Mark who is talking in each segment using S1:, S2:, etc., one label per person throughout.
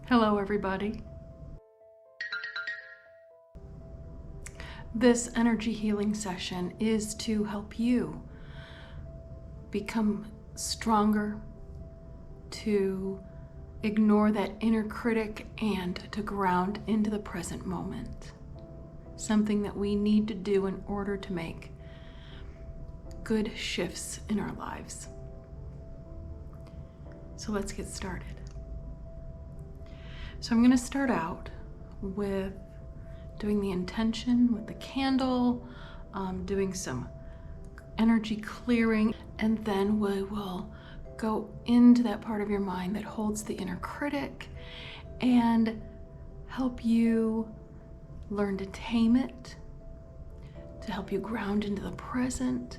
S1: Hello, everybody. This energy healing session is to help you become stronger, to ignore that inner critic, and to ground into the present moment. Something that we need to do in order to make good shifts in our lives. So let's get started. So I'm going to start out with doing the intention with the candle, doing some energy clearing, and then we will go into that part of your mind that holds the inner critic and help you learn to tame it, to help you ground into the present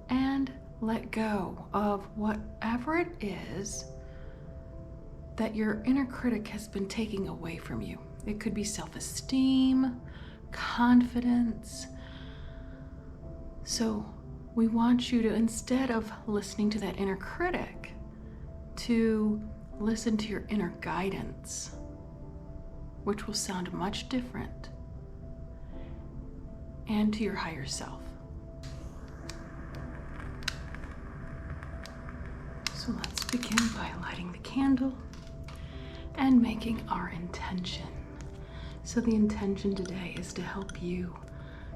S1: and let go of whatever it is that your inner critic has been taking away from you. It could be self-esteem, confidence. So we want you to, instead of listening to that inner critic, to listen to your inner guidance, which will sound much different, and to your higher self. So let's begin by lighting the candle and making our intention. So the intention today is to help you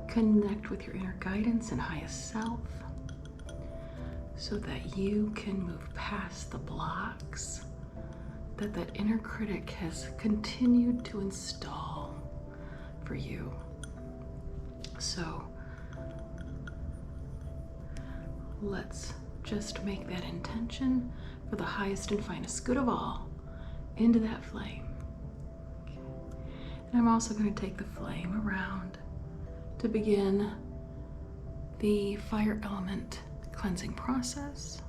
S1: connect with your inner guidance and highest self so that you can move past the blocks that inner critic has continued to install for you. So let's just make that intention for the highest and finest good of all into that flame. Okay. And I'm also going to take the flame around to begin the fire element cleansing process.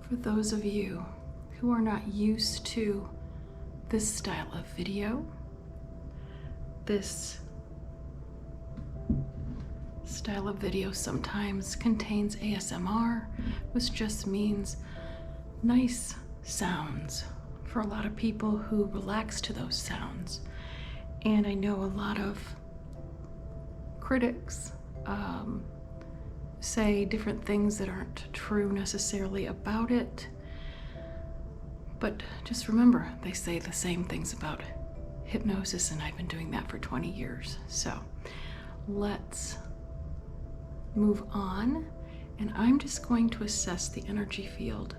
S1: For those of you who are not used to this style of video, this style of video sometimes contains ASMR, which just means nice sounds for a lot of people who relax to those sounds. And I know a lot of critics say different things that aren't true necessarily about it. But just remember, they say the same things about hypnosis, and I've been doing that for 20 years. So let's move on, and I'm just going to assess the energy field.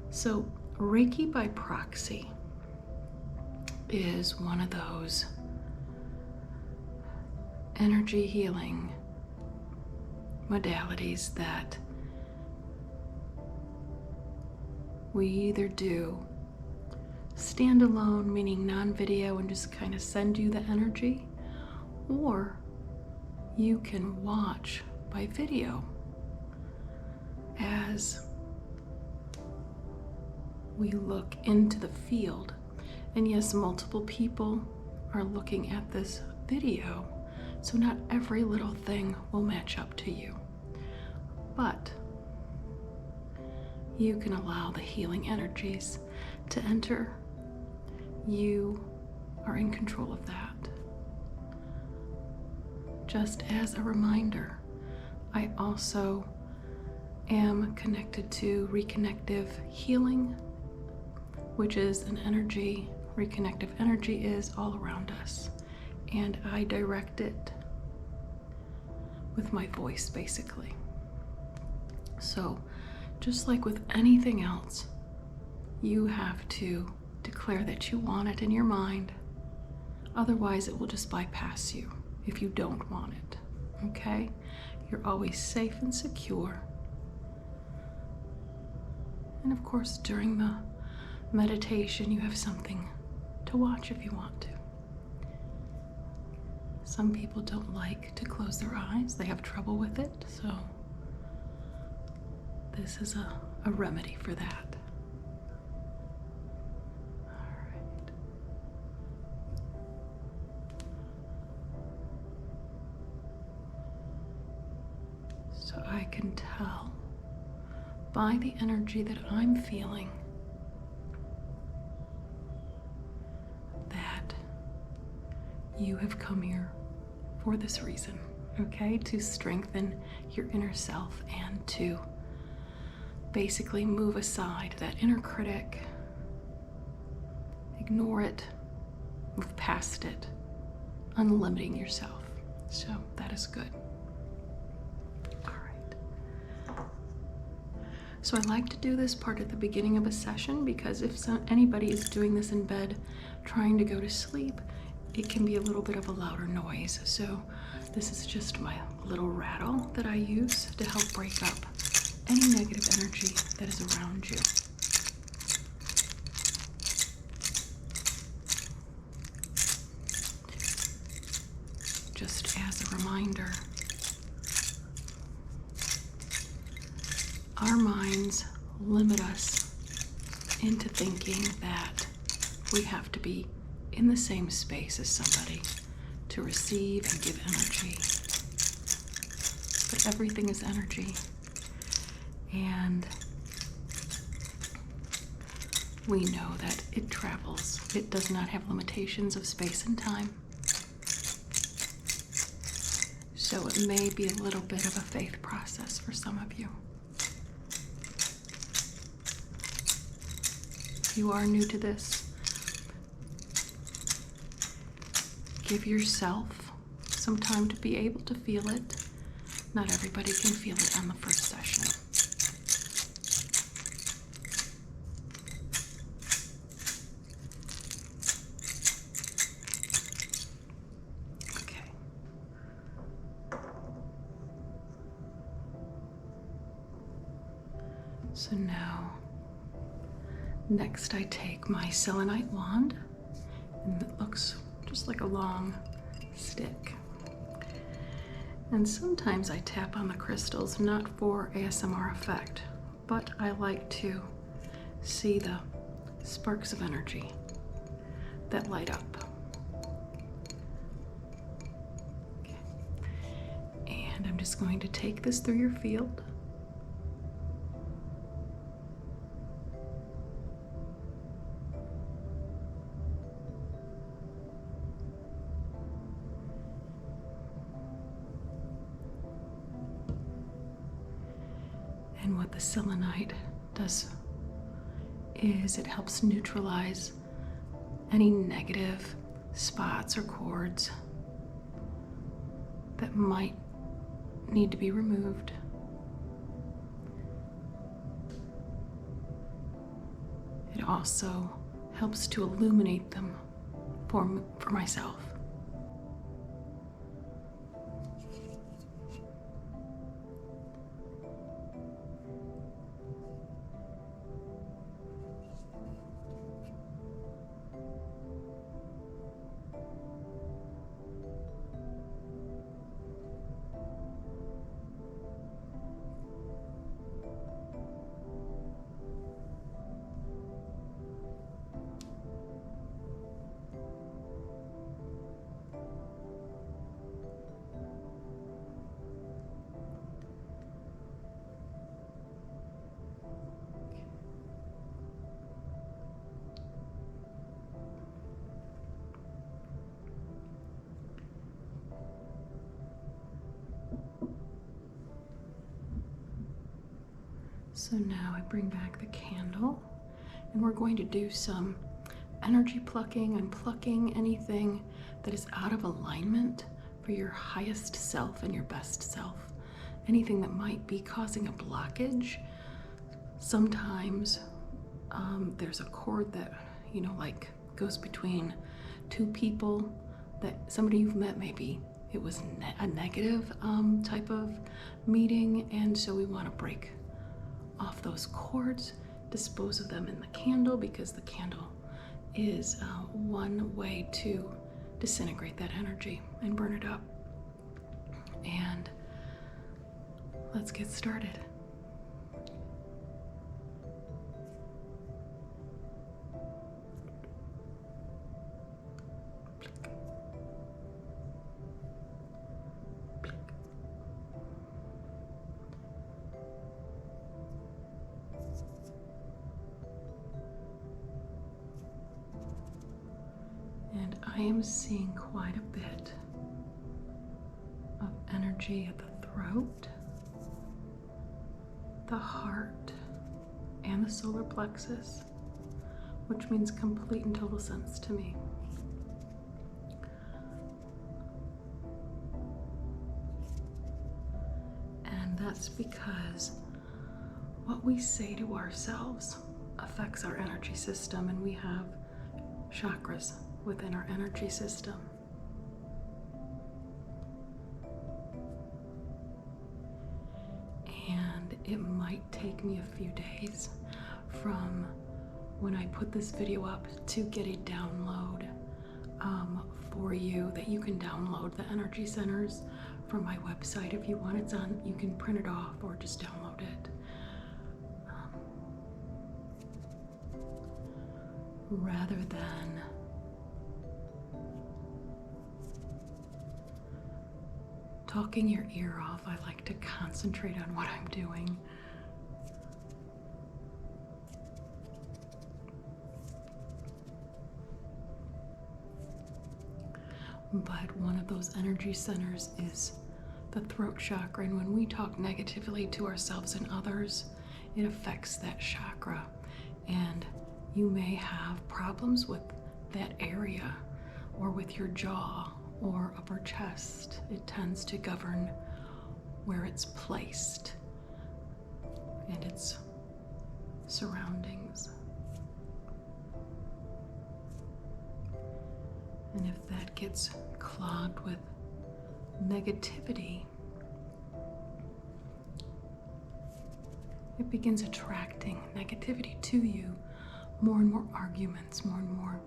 S1: So Reiki by proxy is one of those energy healing modalities that we either do standalone, meaning non-video, and just kind of send you the energy, or you can watch by video as we look into the field. And yes, multiple people are looking at this video, so not every little thing will match up to you, but you can allow the healing energies to enter. You are in control of that. Just as a reminder, I also am connected to reconnective healing, which is an energy. Reconnective energy is all around us, and I direct it with my voice, basically. So just like with anything else, you have to declare that you want it in your mind. Otherwise, it will just bypass you if you don't want it, okay? You're always safe and secure. And of course, during the meditation, you have something to watch if you want to. Some people don't like to close their eyes. They have trouble with it, so this is a remedy for that. All right. So I can tell by the energy that I'm feeling that you have come here for this reason, okay? To strengthen your inner self and to basically move aside that inner critic, ignore it, move past it, unlimiting yourself. So that is good. All right. So I like to do this part at the beginning of a session because if anybody is doing this in bed, trying to go to sleep, it can be a little bit of a louder noise. So this is just my little rattle that I use to help break up any negative energy that is around you. Just as a reminder, our minds limit us into thinking that we have to be in the same space as somebody to receive and give energy. But everything is energy. And we know that it travels. It does not have limitations of space and time. So it may be a little bit of a faith process for some of you. If you are new to this, give yourself some time to be able to feel it. Not everybody can feel it on the first session. Okay. So now, next I take my selenite wand, and it looks just like a long stick. And sometimes I tap on the crystals, not for ASMR effect, but I like to see the sparks of energy that light up. Okay. And I'm just going to take this through your field. And what the selenite does is it helps neutralize any negative spots or cords that might need to be removed. It also helps to illuminate them for myself. So now I bring back the candle, and we're going to do some energy plucking and plucking anything that is out of alignment for your highest self and your best self. Anything that might be causing a blockage. Sometimes there's a cord that, like goes between two people, that somebody you've met, maybe it was a negative type of meeting, and so we want to break off those cords, dispose of them in the candle, because the candle is one way to disintegrate that energy and burn it up. And let's get started. I am seeing quite a bit of energy at the throat, the heart, and the solar plexus, which means complete and total sense to me. And that's because what we say to ourselves affects our energy system, and we have chakras within our energy system. And it might take me a few days from when I put this video up to get a download for you, that you can download the energy centers from my website if you want. It's on, you can print it off or just download it. Rather than talking your ear off, I like to concentrate on what I'm doing. But one of those energy centers is the throat chakra, and when we talk negatively to ourselves and others, it affects that chakra, and you may have problems with that area or with your jaw or upper chest. It tends to govern where it's placed and its surroundings. And if that gets clogged with negativity, it begins attracting negativity to you. More and more arguments, more and more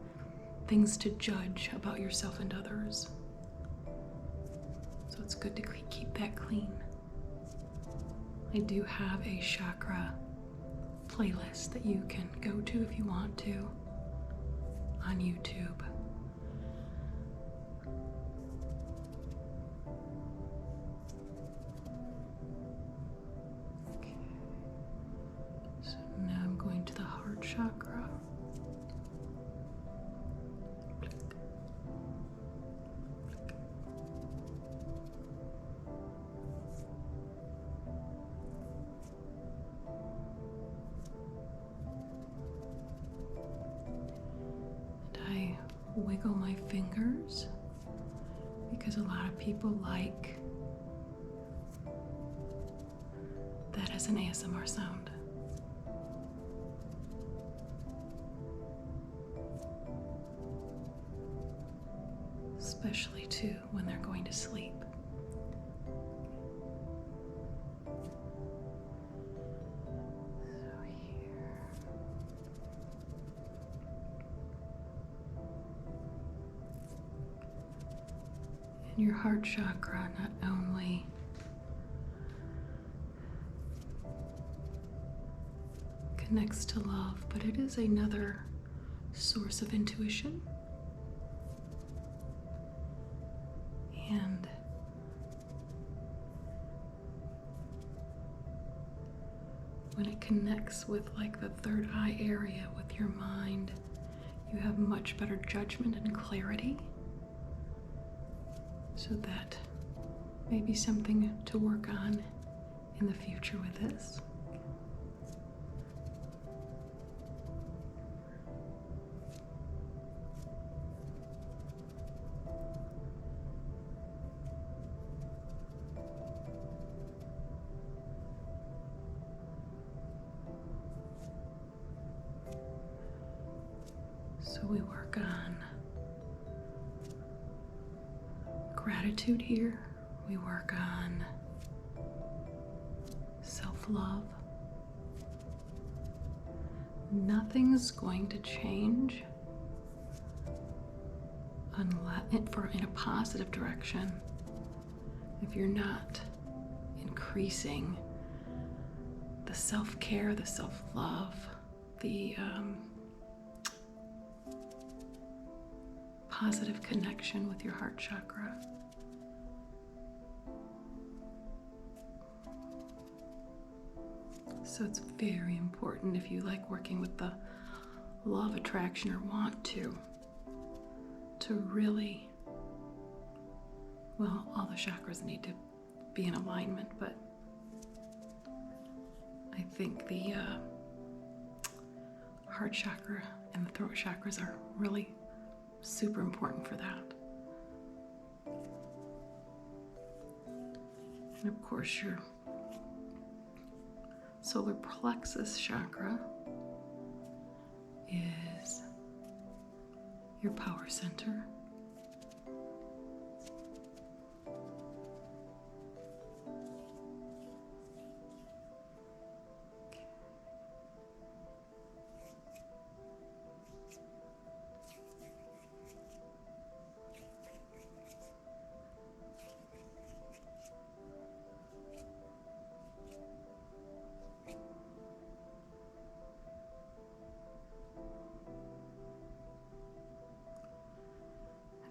S1: things to judge about yourself and others. So it's good to keep that clean. I do have a chakra playlist that you can go to if you want to on YouTube. Okay. So now I'm going to the heart chakra. Wiggle my fingers because a lot of people like that as an ASMR sound. Especially too when they're going to sleep. Your heart chakra not only connects to love, but it is another source of intuition. And when it connects with like the third eye area with your mind, you have much better judgment and clarity. So that may be something to work on in the future with this. So we work on gratitude here. We work on self-love. Nothing's going to change unless in a positive direction if you're not increasing the self-care, the self-love, the positive connection with your heart chakra. So it's very important, if you like working with the law of attraction or want to to really, well, all the chakras need to be in alignment, but I think the heart chakra and the throat chakras are really super important for that. And of course, your solar plexus chakra is your power center.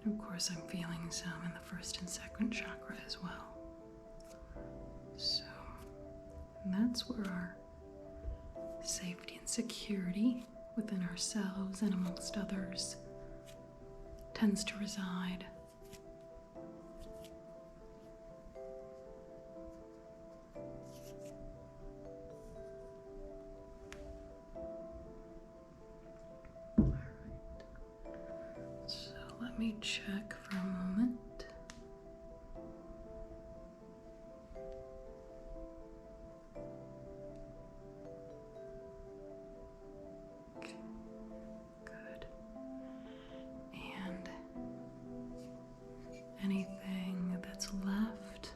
S1: And of course, I'm feeling some in the first and second chakra as well. So, and that's where our safety and security within ourselves and amongst others tends to reside. Let me check for a moment. Okay, good. And anything that's left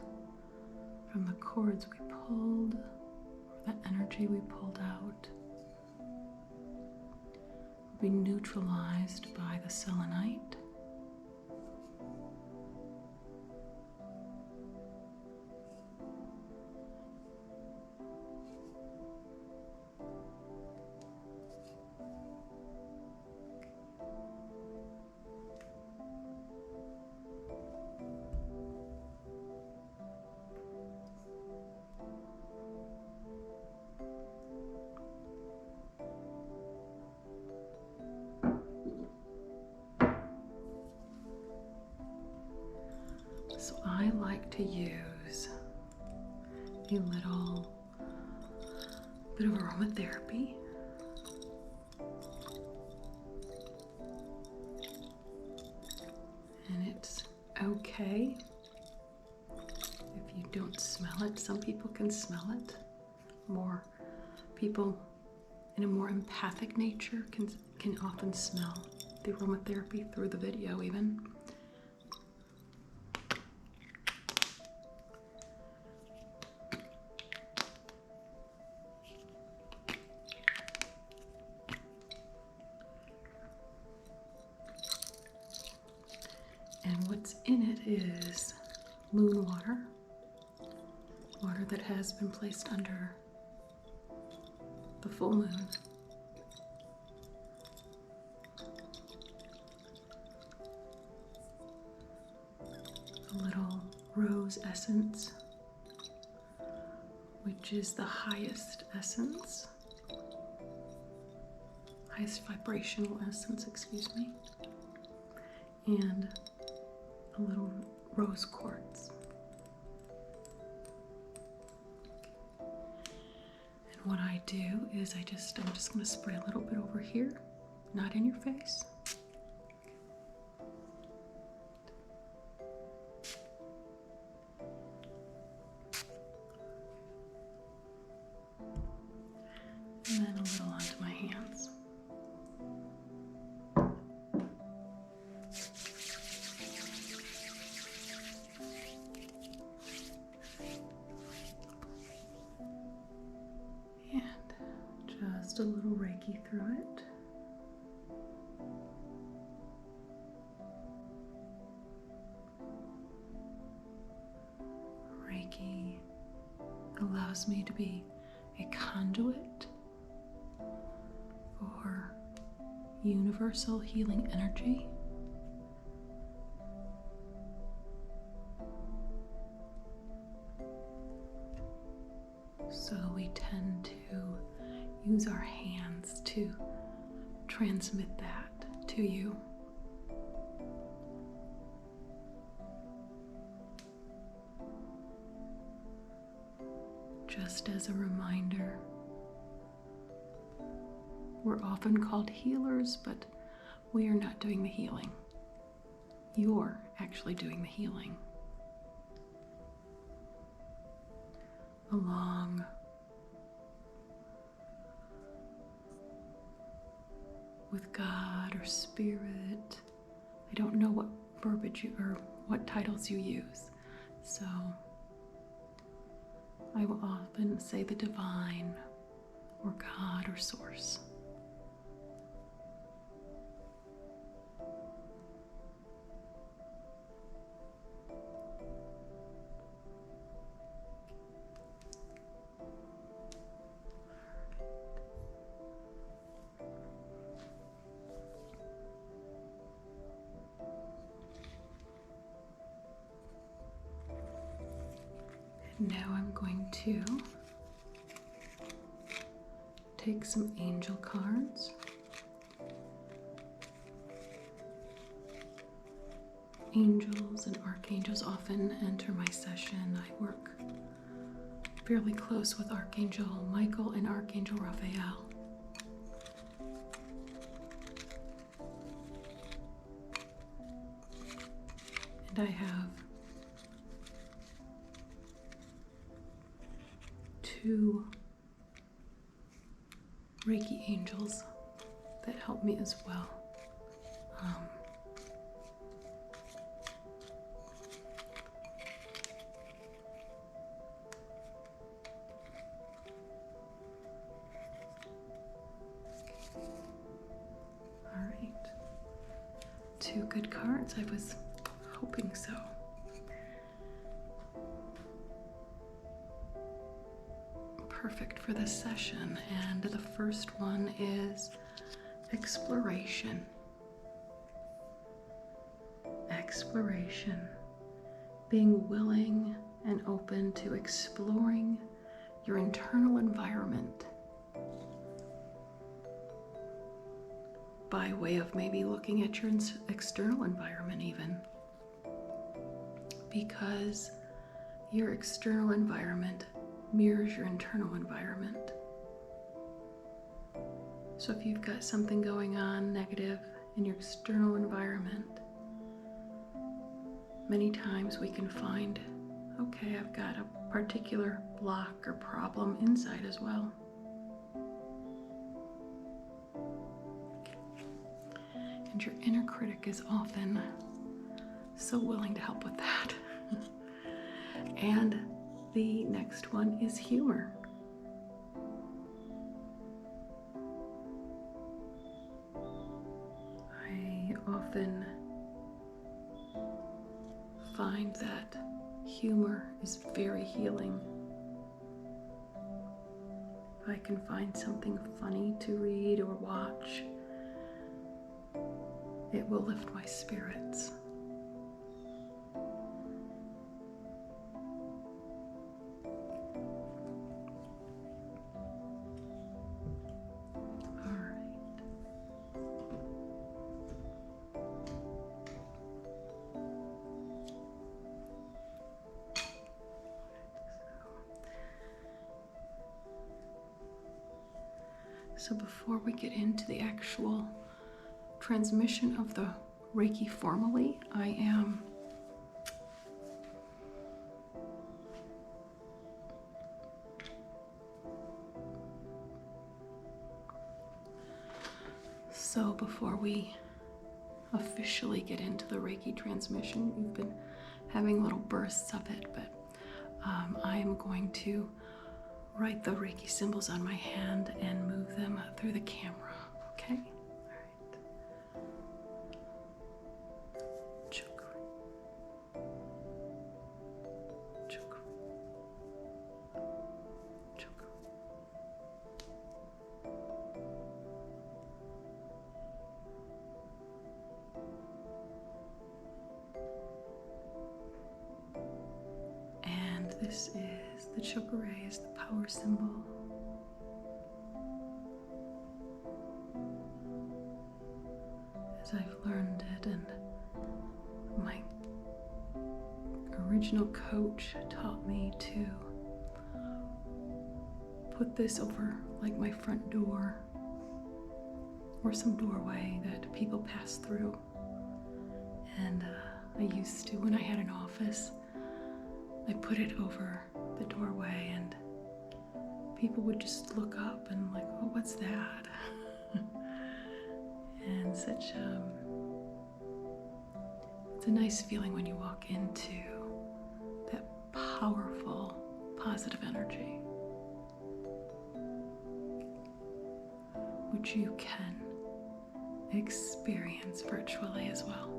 S1: from the cords we pulled, or the energy we pulled out, will be neutralized by the selenite. So I like to use a little bit of aromatherapy. And it's okay if you don't smell it. Some people can smell it. More people in a more empathic nature can often smell the aromatherapy through the video even. And what's in it is moon water, water that has been placed under the full moon. A little rose essence, which is the highest essence, highest vibrational essence, excuse me, and a little rose quartz. And what I do is I'm just going to spray a little bit over here, not in your face. And then a little onto my hands. Just a little Reiki through it. Reiki allows me to be a conduit for universal healing energy. So we tend to use our hands to transmit that to you. just as a reminder. We're often called healers, but we are not doing the healing. You're actually doing the healing. Along with God or Spirit. I don't know what verbiage or what titles you use, so I will often say the divine or God or Source. Now I'm going to take some angel cards. Angels and archangels often enter my session. I work fairly close with Archangel Michael and Archangel Raphael. And I have 2 Reiki angels that help me as well. All right. 2 good cards. I was hoping so. Perfect for this session, and the first one is exploration. Exploration. Being willing and open to exploring your internal environment by way of maybe looking at your external environment even, because your external environment mirrors your internal environment. So if you've got something going on negative in your external environment, many times we can find, okay, I've got a particular block or problem inside as well. And your inner critic is often so willing to help with that. And the next one is humor. I often find that humor is very healing. If I can find something funny to read or watch, it will lift my spirits. So before we get into the actual transmission of the Reiki formally, I am before we officially get into the Reiki transmission, you've been having little bursts of it, but I am going to write the Reiki symbols on my hand and move them through the camera, okay? All right. Chakra. Chakra. Chakra. And this is the chakra is the power symbol. As I've learned it, and my original coach taught me to put this over like my front door or some doorway that people pass through. And I used to, when I had an office, I put it over the doorway and people would just look up and like, oh, what's that? And such it's a nice feeling when you walk into that powerful, positive energy, which you can experience virtually as well.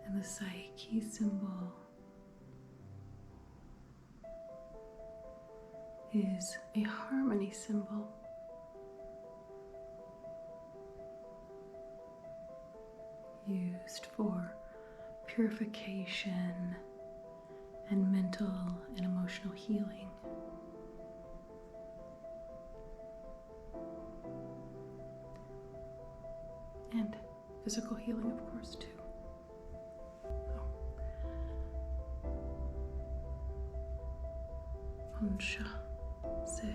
S1: And the Psyche symbol is a harmony symbol. Used for purification and mental and emotional healing. And physical healing, of course, too. Honsha se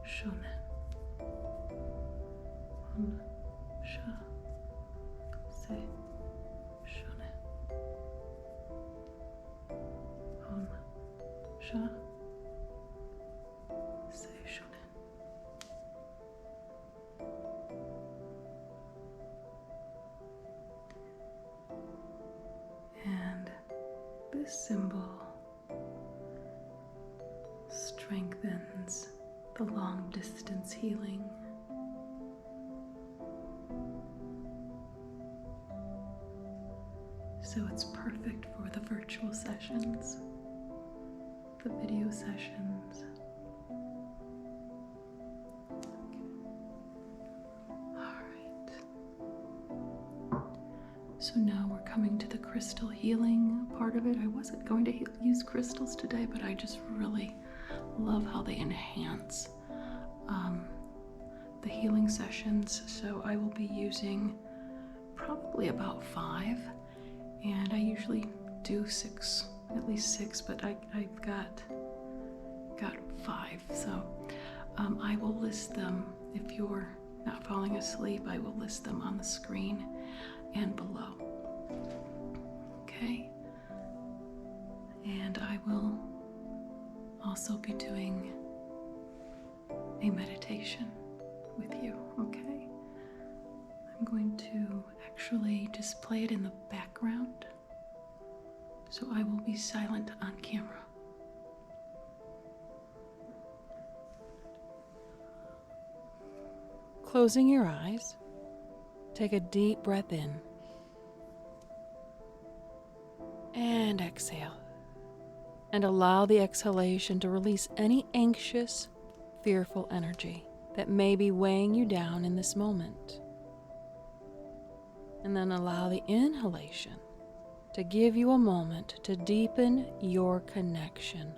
S1: shonen. Honsha se shonen. Honsha se shonen. And this symbol strengthens the long distance healing. So it's perfect for the virtual sessions, the video sessions. All right. So now we're coming to the crystal healing part of it. I wasn't going to use crystals today, but I just really love how they enhance the healing sessions. So I will be using probably about 5, and I usually do 6, at least 6, but I've got 5. So I will list them. If you're not falling asleep, I will list them on the screen and below. Okay, and I will also be doing a meditation with you, okay? I'm going to actually just play it in the background, so I will be silent on camera. Closing your eyes, take a deep breath in and exhale. And allow the exhalation to release any anxious, fearful energy that may be weighing you down in this moment. And then allow the inhalation to give you a moment to deepen your connection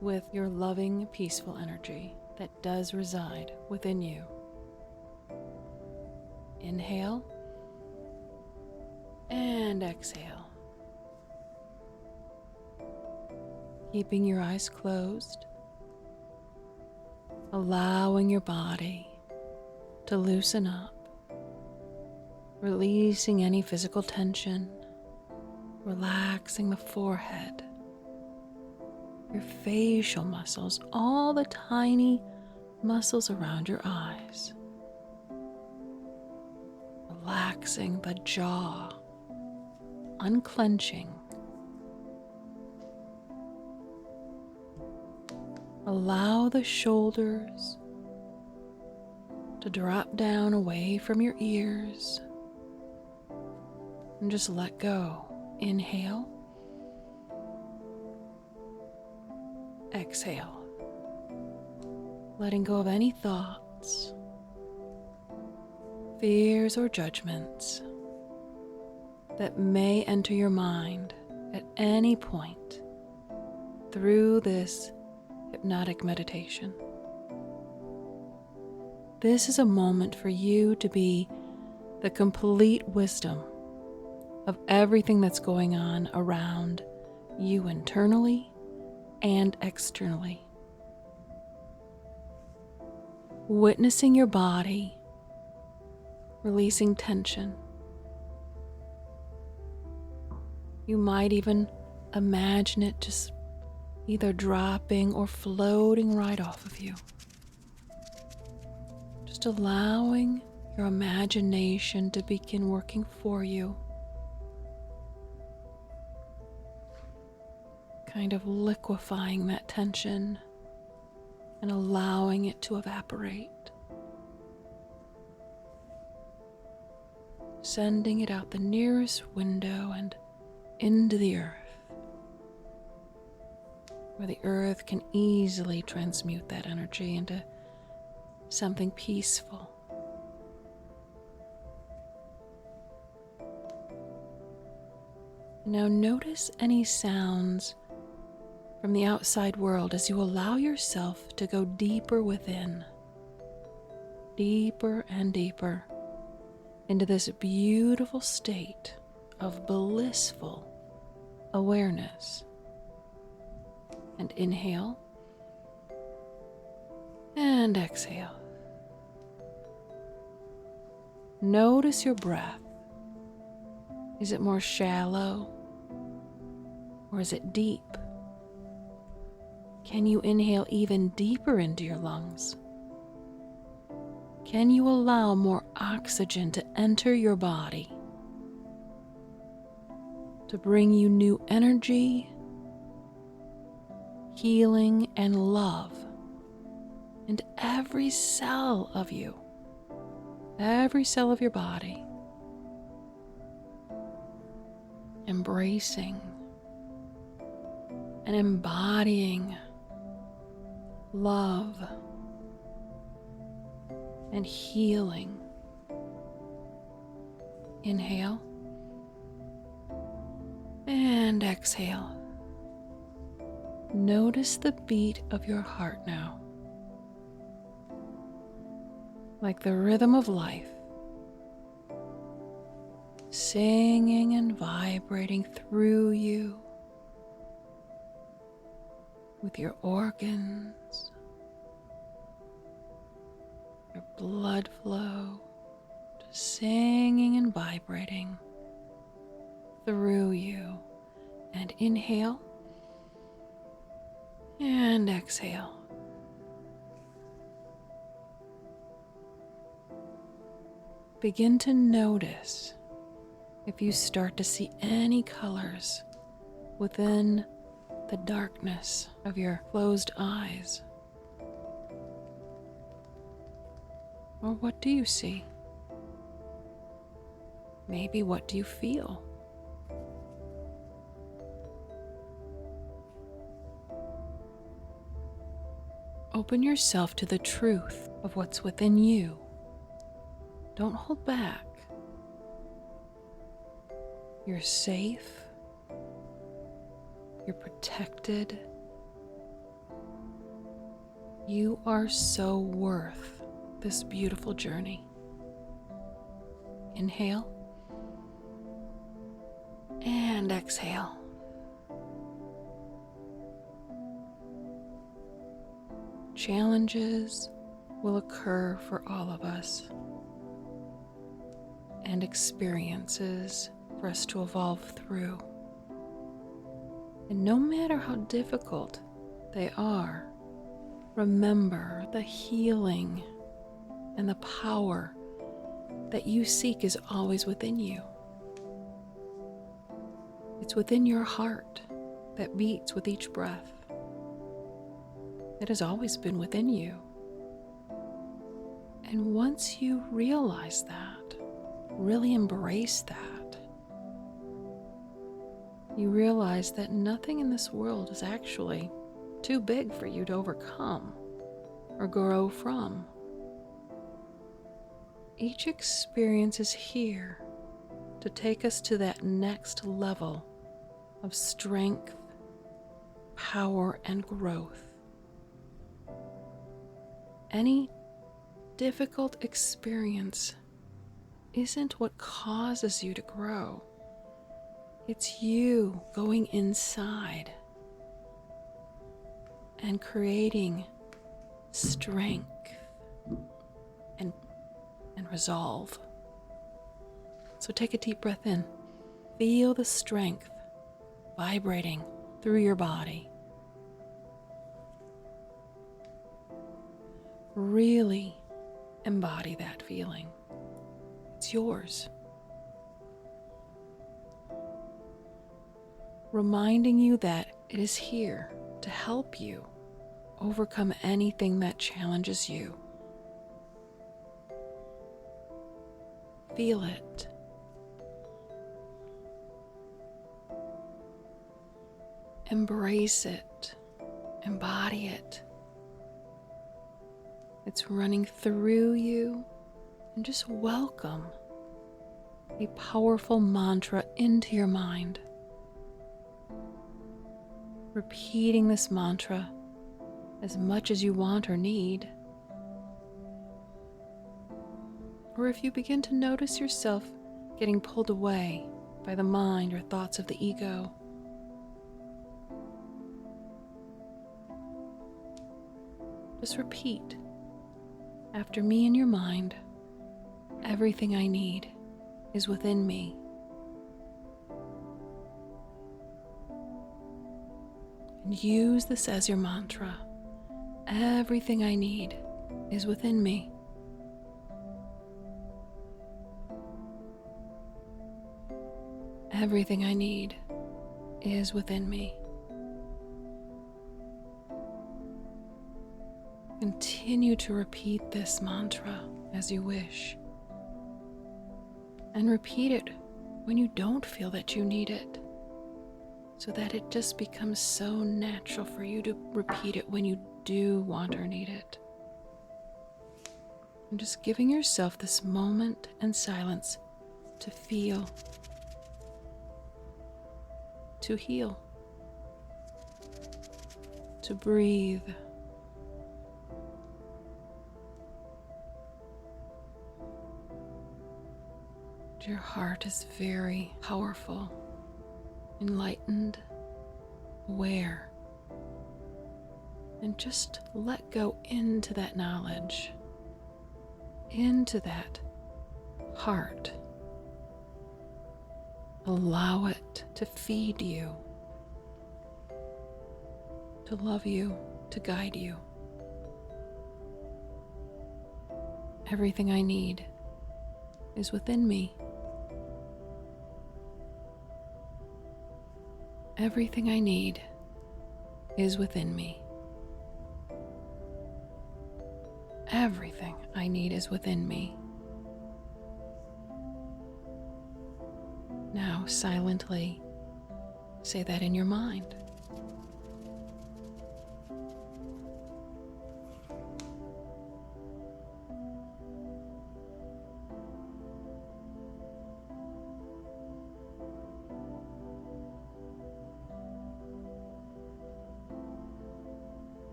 S1: with your loving, peaceful energy that does reside within you. Inhale and exhale. Keeping your eyes closed, allowing your body to loosen up, releasing any physical tension, relaxing the forehead, your facial muscles, all the tiny muscles around your eyes, relaxing the jaw, unclenching. Allow the shoulders to drop down away from your ears and just let go. Inhale, exhale, letting go of any thoughts, fears or judgments that may enter your mind at any point through this hypnotic meditation. This is a moment for you to be the complete wisdom of everything that's going on around you internally and externally. Witnessing your body, releasing tension. You might even imagine it just either dropping or floating right off of you. Just allowing your imagination to begin working for you. Kind of liquefying that tension and allowing it to evaporate. Sending it out the nearest window and into the earth, where the earth can easily transmute that energy into something peaceful. Now notice any sounds from the outside world as you allow yourself to go deeper within, deeper and deeper into this beautiful state of blissful awareness. And inhale and exhale. Notice your breath. Is it more shallow or is it deep? Can you inhale even deeper into your lungs? Can you allow more oxygen to enter your body, to bring you new energy, healing, and love into every cell of you, every cell of your body, embracing and embodying love and healing. Inhale and exhale. Notice the beat of your heart now, like the rhythm of life, singing and vibrating through you with your organs, your blood flow, just singing and vibrating through you. And inhale and exhale. Begin to notice if you start to see any colors within the darkness of your closed eyes. Or what do you see? Maybe what do you feel? Open yourself to the truth of what's within you. Don't hold back. You're safe. You're protected. You are so worth this beautiful journey. Inhale and exhale. Challenges will occur for all of us, and experiences for us to evolve through. And no matter how difficult they are, remember the healing and the power that you seek is always within you. It's within your heart that beats with each breath. It has always been within you. And once you realize that, really embrace that, you realize that nothing in this world is actually too big for you to overcome or grow from. Each experience is here to take us to that next level of strength, power, and growth. Any difficult experience isn't what causes you to grow. It's you going inside and creating strength and resolve. So take a deep breath in. Feel the strength vibrating through your body. Really embody that feeling. It's yours. Reminding you that it is here to help you overcome anything that challenges you. Feel it. Embrace it. Embody it. It's running through you, and just welcome a powerful mantra into your mind. Repeating this mantra as much as you want or need. Or if you begin to notice yourself getting pulled away by the mind or thoughts of the ego, just repeat after me in your mind, everything I need is within me. And use this as your mantra. Everything I need is within me. Everything I need is within me. Continue to repeat this mantra as you wish. And repeat it when you don't feel that you need it, so that it just becomes so natural for you to repeat it when you do want or need it. And just giving yourself this moment and silence to feel, to heal, to breathe. Your heart is very powerful, enlightened, aware, and just let go into that knowledge, into that heart. Allow it to feed you, to love you, to guide you. Everything I need is within me. Everything I need is within me. Everything I need is within me. Now silently say that in your mind.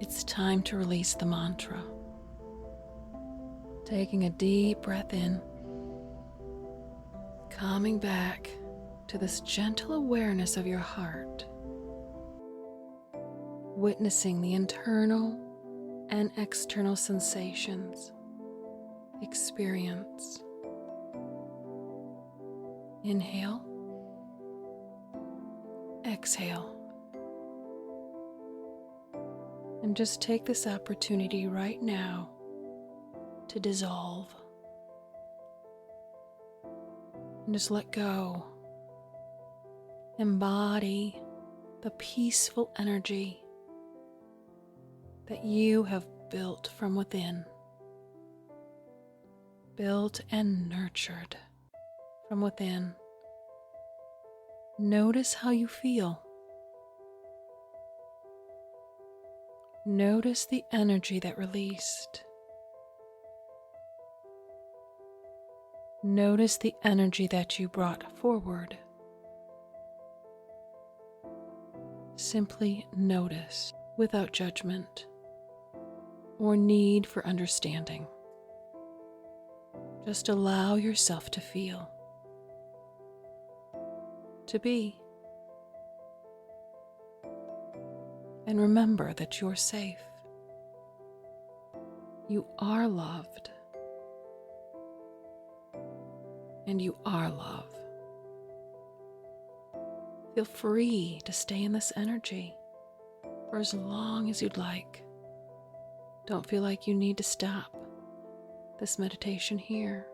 S1: It's time to release the mantra. Taking a deep breath in, coming back to this gentle awareness of your heart, witnessing the internal and external sensations, experience. Inhale, exhale. And just take this opportunity right now to dissolve. And just let go. Embody the peaceful energy that you have built from within. Built and nurtured from within. Notice how you feel. Notice the energy that released. Notice the energy that you brought forward. Simply notice without judgment or need for understanding. Just allow yourself to feel, to be. And remember that you're safe. You are loved. And you are love. Feel free to stay in this energy for as long as you'd like. Don't feel like you need to stop this meditation here.